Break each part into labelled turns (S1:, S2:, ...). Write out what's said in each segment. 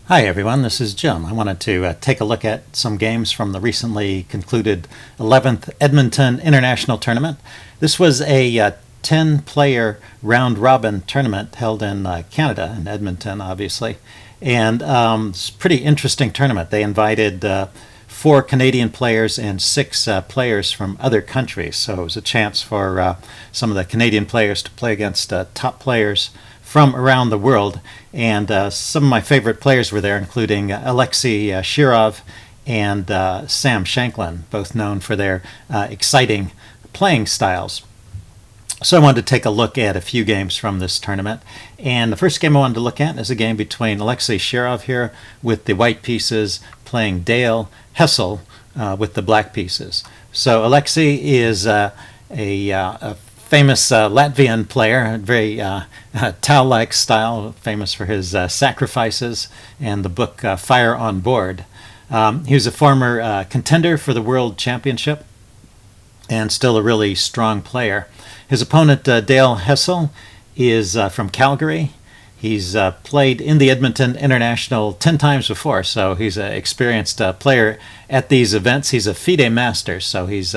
S1: Hi everyone, this is Jim. I wanted to take a look at some games from the recently concluded 11th Edmonton International Tournament. This was a 10-player round-robin tournament held in Canada, in Edmonton, obviously. And it's a pretty interesting tournament. They invited 4 Canadian players and 6 players from other countries. So it was a chance for some of the Canadian players to play against top players from around the world, and some of my favorite players were there, including Alexei Shirov and Sam Shanklin, both known for their exciting playing styles. So I wanted to take a look at a few games from this tournament, and the first game I wanted to look at is a game between Alexei Shirov here with the white pieces playing Dale Haessel with the black pieces. So Alexei is a famous Latvian player, very Tao-like style, famous for his sacrifices and the book Fire on Board. He was a former contender for the World Championship and still a really strong player. His opponent, Dale Haessel, is from Calgary. He's played in the Edmonton International 10 times before, so he's an experienced player at these events. He's a FIDE master, so he's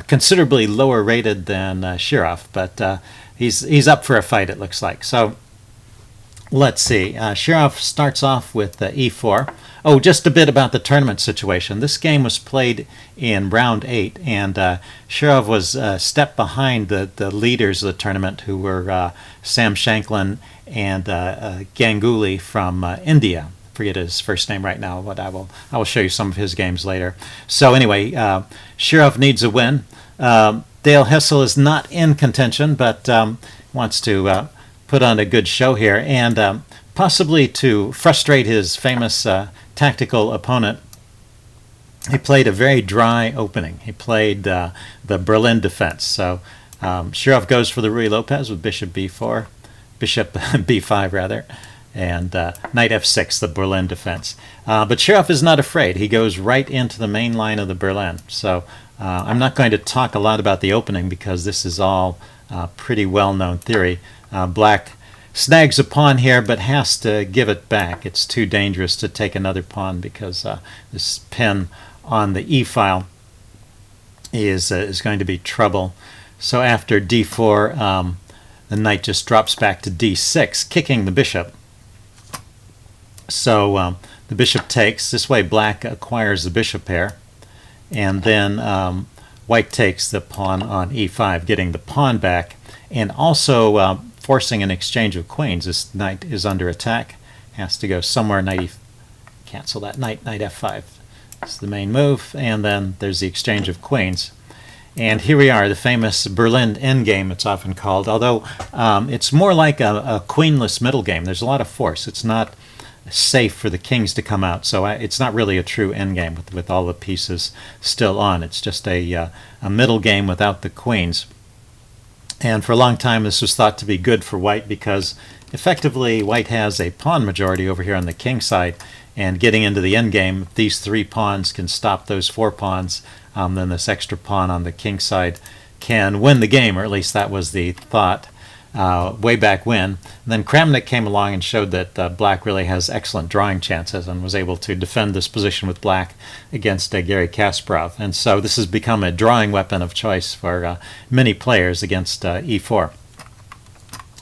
S1: considerably lower rated than Shirov, but he's up for a fight, it looks like. So let's see. Shirov starts off with e4. Oh, just a bit about the tournament situation. This game was played in round 8, and Shirov was a step behind the leaders of the tournament, who were Sam Shanklin and Ganguly from India. Forget his first name right now, but I will show you some of his games later. So anyway, Shirov needs a win. Dale Haessel is not in contention, but wants to put on a good show here, and possibly to frustrate his famous tactical opponent, he played a very dry opening. He played the Berlin defense. So Shirov goes for the Ruy Lopez with bishop b4, bishop b5 rather, and knight f6, the Berlin defense. But Shirov is not afraid. He goes right into the main line of the Berlin. So I'm not going to talk a lot about the opening because this is all pretty well-known theory. Black snags a pawn here but has to give it back. It's too dangerous to take another pawn because this pin on the e-file is going to be trouble. So after d4, the knight just drops back to d6, kicking the bishop. So the bishop takes. This way black acquires the bishop pair, and then white takes the pawn on e5, getting the pawn back, and also forcing an exchange of queens. This knight is under attack, has to go somewhere. Cancel that knight f5. It's the main move, and then there's the exchange of queens. And here we are, the famous Berlin endgame, it's often called, although it's more like a queenless middle game. There's a lot of force. It's not safe for the kings to come out, so it's not really a true endgame with all the pieces still on. It's just a middle game without the queens. And for a long time this was thought to be good for white because effectively white has a pawn majority over here on the king side, and getting into the endgame, if these 3 pawns can stop those 4 pawns, then this extra pawn on the king side can win the game, or at least that was the thought way back when. And then Kramnik came along and showed that black really has excellent drawing chances and was able to defend this position with black against Garry Kasparov. And so this has become a drawing weapon of choice for many players against e4.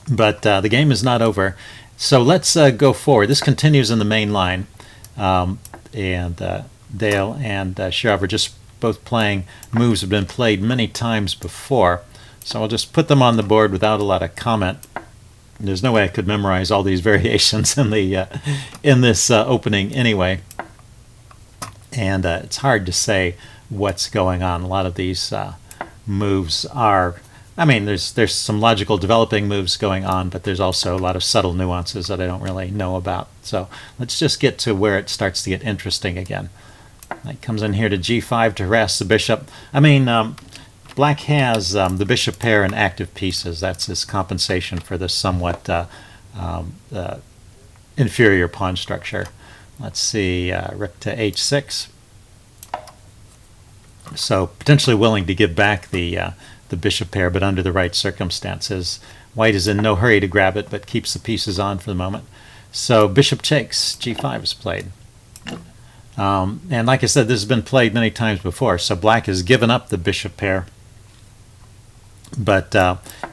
S1: But the game is not over. So let's go forward. This continues in the main line. And Dale and Shirov are just both playing moves that have been played many times before. So I'll just put them on the board without a lot of comment. There's no way I could memorize all these variations in this opening anyway. And it's hard to say what's going on. A lot of these moves are, I mean, there's some logical developing moves going on, but there's also a lot of subtle nuances that I don't really know about. So let's just get to where it starts to get interesting again. Knight comes in here to g5 to harass the bishop. I mean, black has the bishop pair and active pieces. That's his compensation for this somewhat inferior pawn structure. Let's see, rook to h6. So potentially willing to give back the bishop pair, but under the right circumstances. White is in no hurry to grab it, but keeps the pieces on for the moment. So bishop takes, g5 is played. And like I said, this has been played many times before, so black has given up the bishop pair, but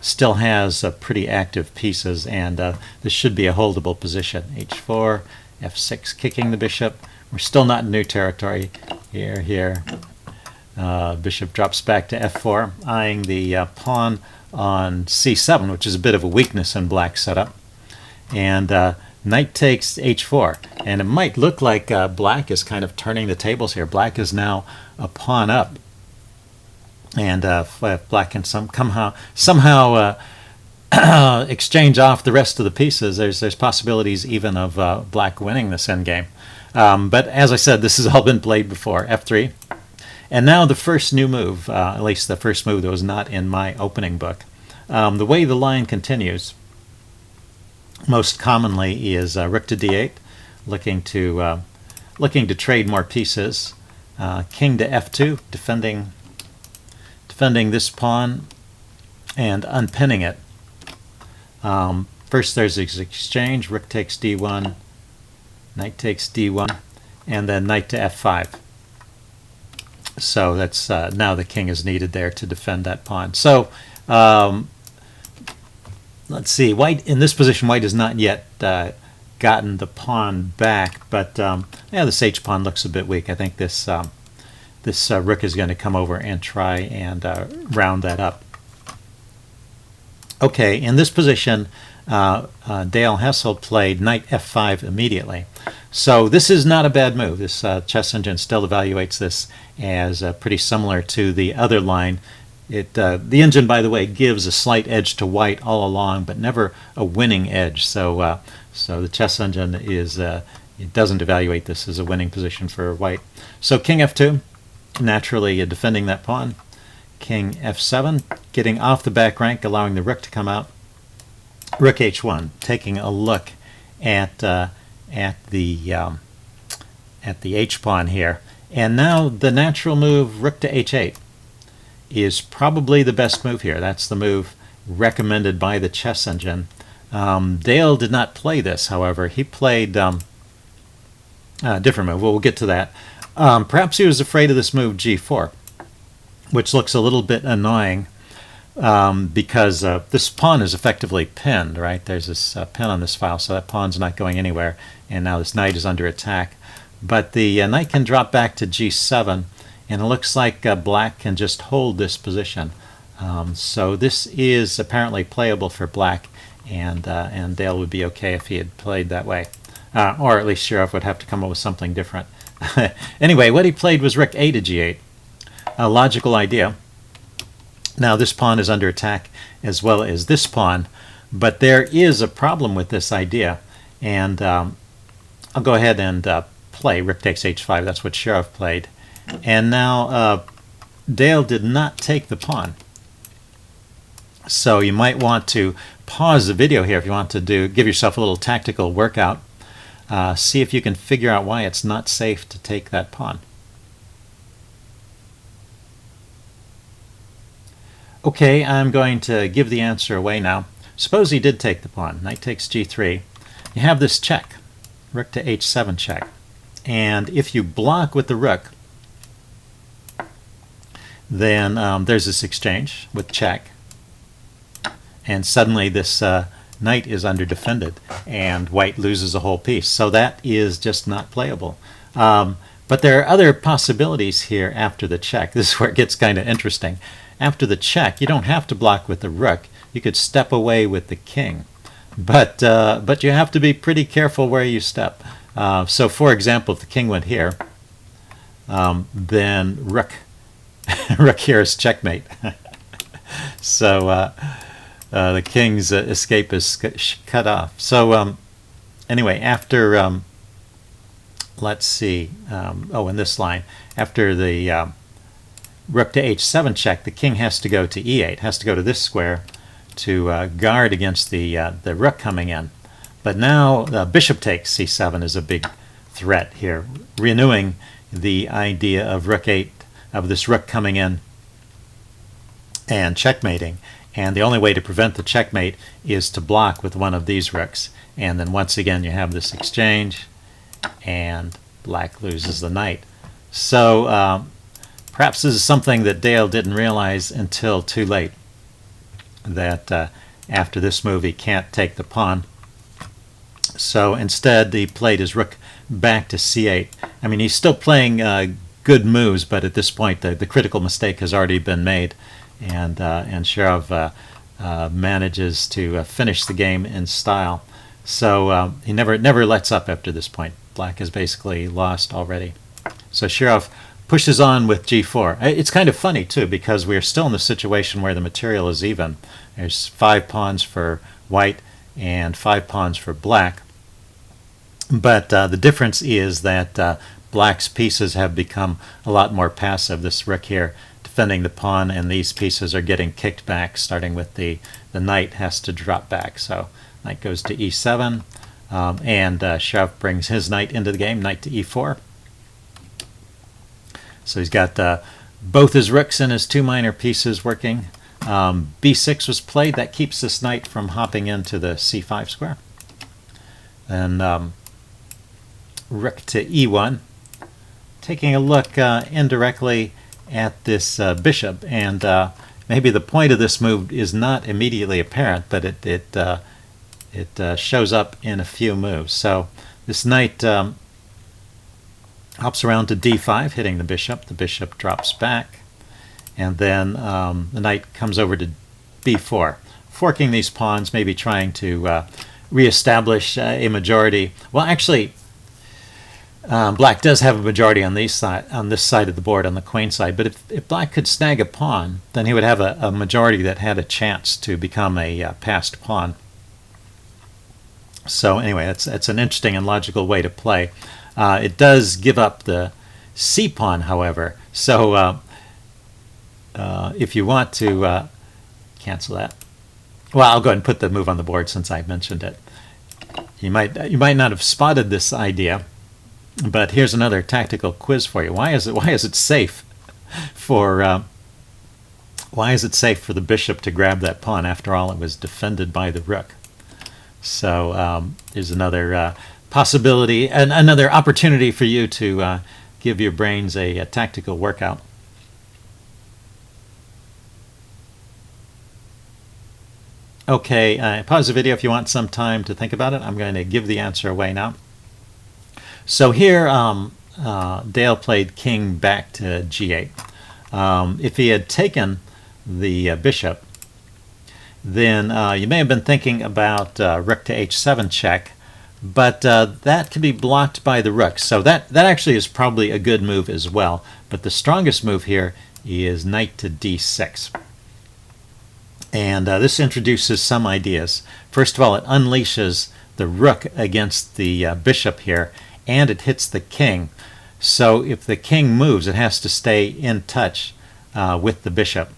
S1: still has pretty active pieces, and this should be a holdable position. h4, f6, kicking the bishop. We're still not in new territory. Here. Bishop drops back to f4, eyeing the pawn on c7, which is a bit of a weakness in black's setup. And knight takes h4, and it might look like black is kind of turning the tables here. Black is now a pawn up, and if black can somehow exchange off the rest of the pieces, there's possibilities even of black winning this endgame. But as I said, this has all been played before. f3. And now the first new move, at least the first move that was not in my opening book. The way the line continues most commonly is rook to d8, looking to trade more pieces. King to f2, defending this pawn and unpinning it. First there's this exchange, rook takes d1, knight takes d1, and then knight to f5. So that's now the king is needed there to defend that pawn. So let's see. White in this position, white has not yet gotten the pawn back, but yeah, this h pawn looks a bit weak. I think this rook is going to come over and try and round that up. Okay, in this position, Dale Haessel played knight f5 immediately. So this is not a bad move. This chess engine still evaluates this as pretty similar to the other line. The engine, by the way, gives a slight edge to white all along, but never a winning edge. So the chess engine it doesn't evaluate this as a winning position for white. So king f2, naturally defending that pawn. King f7, getting off the back rank, allowing the rook to come out. Rook h1, taking a look at the h pawn here, and now the natural move rook to h8 is probably the best move here. That's the move recommended by the chess engine. Dale did not play this, however. He played a different move. We'll get to that. Perhaps he was afraid of this move g4, which looks a little bit annoying. Because this pawn is effectively pinned, right? There's this pin on this file, so that pawn's not going anywhere, and now this knight is under attack. But the knight can drop back to g7, and it looks like black can just hold this position. So this is apparently playable for black, and Dale would be okay if he had played that way. Or at least Shirov would have to come up with something different. Anyway, what he played was rook a to g8. A logical idea. Now this pawn is under attack as well as this pawn, but there is a problem with this idea, and I'll go ahead and play rook takes h5. That's what Shirov played, and now Dale did not take the pawn. So you might want to pause the video here if you want to give yourself a little tactical workout. See if you can figure out why it's not safe to take that pawn. Okay, I'm going to give the answer away now. Suppose he did take the pawn. Knight takes g3. You have this check, rook to h7 check. And if you block with the rook, then there's this exchange with check. And suddenly this knight is under defended, and white loses a whole piece. So that is just not playable. But there are other possibilities here after the check. This is where it gets kind of interesting. After the check, you don't have to block with the rook. You could step away with the king, but you have to be pretty careful where you step. So, for example, if the king went here, then rook here is checkmate. So the king's escape is cut off. So anyway, after let's see. In this line, after the rook to h7 check, the king has to go to e8, has to go to this square to guard against the rook coming in. But now bishop takes c7 is a big threat here, renewing the idea of rook 8, of this rook coming in and checkmating. And the only way to prevent the checkmate is to block with one of these rooks. And then once again you have this exchange, and black loses the knight. So perhaps this is something that Dale didn't realize until too late, that after this move he can't take the pawn. So instead he played his rook back to c8. I mean, he's still playing good moves, but at this point the critical mistake has already been made, and Shirov manages to finish the game in style. So he never lets up after this point. Black has basically lost already. So Shirov pushes on with g4. It's kind of funny too, because we're still in the situation where the material is even. There's 5 pawns for white and 5 pawns for black. But the difference is that black's pieces have become a lot more passive. This rook here defending the pawn, and these pieces are getting kicked back, starting with the knight has to drop back. So knight goes to e7, and Shirov brings his knight into the game, knight to e4. So he's got both his rooks and his 2 minor pieces working. b6 was played. That keeps this knight from hopping into the c5 square. And rook to e1. Taking a look indirectly at this bishop, and maybe the point of this move is not immediately apparent, but it shows up in a few moves. So this knight hops around to d5, hitting the bishop. The bishop drops back, and then the knight comes over to b4, forking these pawns, maybe trying to reestablish a majority. Well, actually, black does have a majority on this side of the board, on the queen side. But if black could snag a pawn, then he would have a majority that had a chance to become a passed pawn. So anyway, that's an interesting and logical way to play. It does give up the c pawn, however. So if you want to cancel that, well, I'll go ahead and put the move on the board since I mentioned it. You might not have spotted this idea, but here's another tactical quiz for you. Why is it safe for the bishop to grab that pawn? After all, it was defended by the rook. So there's another possibility, and another opportunity for you to give your brains a tactical workout. Okay, pause the video if you want some time to think about it. I'm going to give the answer away now. So here, Dale played king back to g8. If he had taken the bishop, then you may have been thinking about rook to h7 check, but that can be blocked by the rook. So that actually is probably a good move as well. But the strongest move here is knight to d6. And this introduces some ideas. First of all, it unleashes the rook against the bishop here, and it hits the king. So if the king moves, it has to stay in touch with the bishop.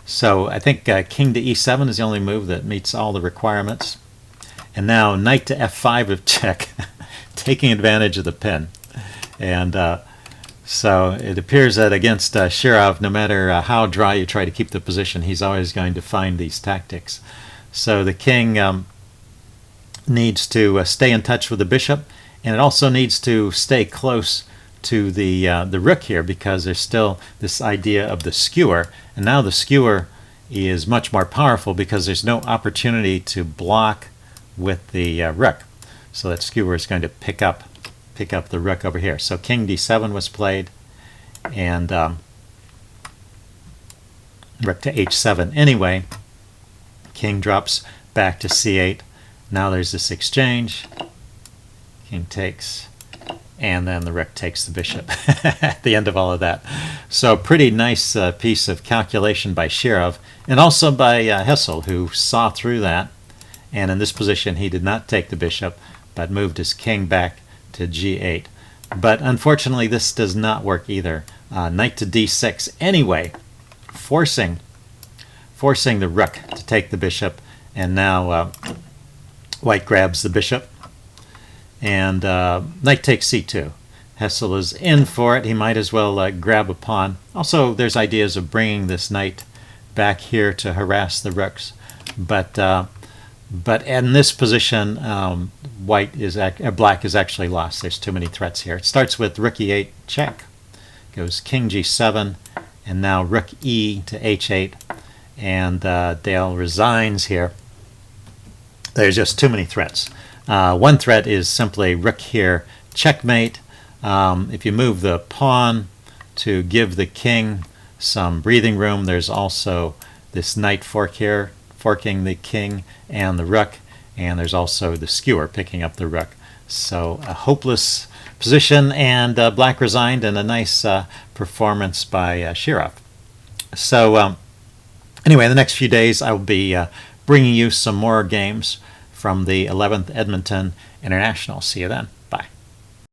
S1: So I think king to e7 is the only move that meets all the requirements. And now knight to f5 of check, taking advantage of the pin. And so it appears that against Shirov, no matter how dry you try to keep the position, he's always going to find these tactics. So the king needs to stay in touch with the bishop, and it also needs to stay close to the rook here, because there's still this idea of the skewer, and now the skewer is much more powerful because there's no opportunity to block with the rook. So that skewer is going to pick up the rook over here. So king d7 was played, and rook to h7 anyway. King drops back to c8. Now there's this exchange. King takes, and then the rook takes the bishop at the end of all of that. So pretty nice piece of calculation by Shirov, and also by Haessel, who saw through that. And in this position, he did not take the bishop, but moved his king back to g8. But unfortunately, this does not work either. Knight to d6 anyway, forcing the rook to take the bishop. And now white grabs the bishop, and knight takes c2. Haessel is in for it. He might as well grab a pawn. Also, there's ideas of bringing this knight back here to harass the rooks. But in this position, black is actually lost. There's too many threats here. It starts with rook e8 check, goes king g7, and now rook e to h8, and Dale resigns here. There's just too many threats. One threat is simply rook here, checkmate. If you move the pawn to give the king some breathing room, there's also this knight fork here, forking the king and the rook, and there's also the skewer picking up the rook. So a hopeless position, and black resigned, and a nice performance by Shirov. So anyway, in the next few days I will be bringing you some more games from the 11th Edmonton International. See you then.